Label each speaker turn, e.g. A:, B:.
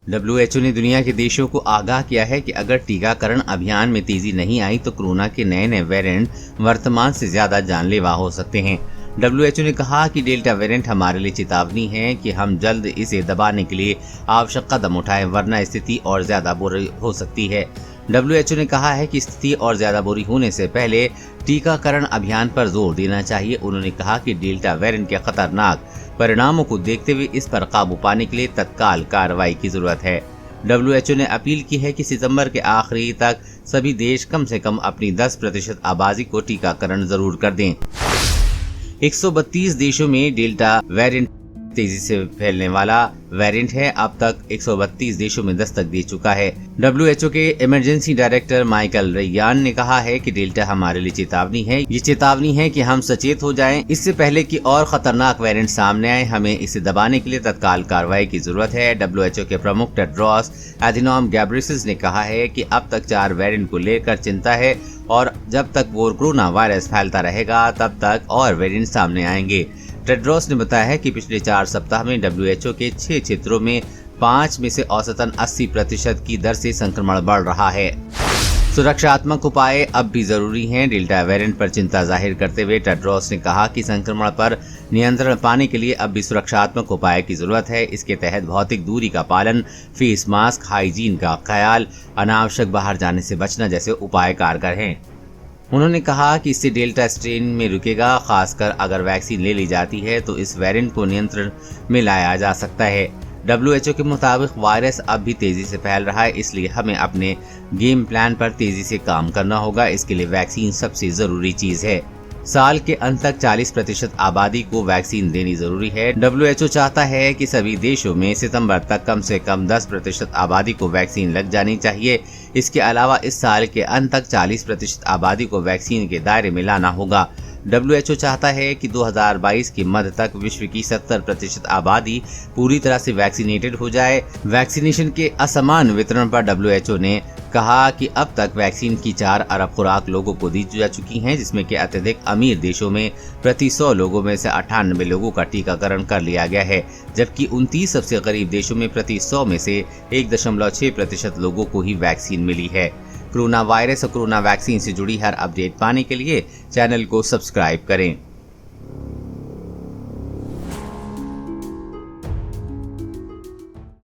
A: WHO ने दुनिया के देशों को आगाह किया है कि अगर टीकाकरण अभियान में तेजी नहीं आई तो कोरोना के नए नए वेरिएंट वर्तमान से ज्यादा जानलेवा हो सकते हैं। WHO ने कहा कि डेल्टा वेरिएंट हमारे लिए चेतावनी है कि हम जल्द इसे दबाने के लिए आवश्यक कदम उठाएं, वरना स्थिति और ज्यादा बुरी हो सकती है। WHO ने कहा है कि स्थिति और ज्यादा बुरी होने से पहले टीकाकरण अभियान पर जोर देना चाहिए। उन्होंने कहा कि डेल्टा वेरिएंट के खतरनाक परिणामों को देखते हुए इस पर काबू पाने के लिए तत्काल कार्रवाई की जरूरत है। WHO ने अपील की है कि सितंबर के आखिरी तक सभी देश कम से कम अपनी 10% आबादी को टीकाकरण जरूर कर दें। 132 देशों में डेल्टा वेरिएंट तेजी से फैलने वाला वेरिएंट है। अब तक 132 देशों में दस्तक दे चुका है। WHO के इमरजेंसी डायरेक्टर माइकल रैयान ने कहा है कि डेल्टा हमारे लिए चेतावनी है। ये चेतावनी है कि हम सचेत हो जाएं इससे पहले कि और खतरनाक वेरिएंट सामने आए। हमें इसे दबाने के लिए तत्काल कार्रवाई की जरूरत है। WHO के प्रमुख टेड्रोस एधानोम घेब्रेयेसस ने कहा है कि अब तक 4 वेरिएंट को लेकर चिंता है और जब तक कोरोना वायरस फैलता रहेगा तब तक और वेरिएंट सामने आएंगे। टेड्रोस ने बताया है कि पिछले 4 सप्ताह में WHO के 6 क्षेत्रों में 5 में से औसतन 80% की दर से संक्रमण बढ़ रहा है। सुरक्षात्मक उपाय अब भी जरूरी हैं। डेल्टा वेरिएंट पर चिंता जाहिर करते हुए टेड्रोस ने कहा कि संक्रमण पर नियंत्रण पाने के लिए अब भी सुरक्षात्मक उपाय की जरूरत है। इसके तहत भौतिक दूरी का पालन, फेस मास्क, हाइजीन का ख्याल, अनावश्यक बाहर जाने से बचना जैसे उपाय कारगर हैं। उन्होंने कहा कि इससे डेल्टा स्ट्रेन में रुकेगा। खासकर अगर वैक्सीन ले ली जाती है तो इस वेरिएंट को नियंत्रण में लाया जा सकता है। WHO के मुताबिक वायरस अब भी तेजी से फैल रहा है, इसलिए हमें अपने गेम प्लान पर तेजी से काम करना होगा। इसके लिए वैक्सीन सबसे जरूरी चीज है। साल के अंत तक 40% आबादी को वैक्सीन देनी जरूरी है। WHO चाहता है कि सभी देशों में सितंबर तक कम से कम 10% आबादी को वैक्सीन लग जानी चाहिए। इसके अलावा इस साल के अंत तक 40% आबादी को वैक्सीन के दायरे में लाना होगा। WHO चाहता है कि 2022 के मध्य तक विश्व की 70% आबादी पूरी तरह से वैक्सीनेटेड हो जाए। वैक्सीनेशन के असमान वितरण पर WHO ने कहा कि अब तक वैक्सीन की 4 अरब खुराक लोगों को दी जा चुकी हैं, जिसमें कि अत्यधिक अमीर देशों में प्रति 100 लोगों में से 98 लोगों का टीकाकरण कर लिया गया है, जबकि 29 सबसे गरीब देशों में प्रति 100 में से 1.6% लोगों को ही वैक्सीन मिली है। कोरोना वायरस और कोरोना वैक्सीन से जुड़ी हर अपडेट पाने के लिए चैनल को सब्सक्राइब करें।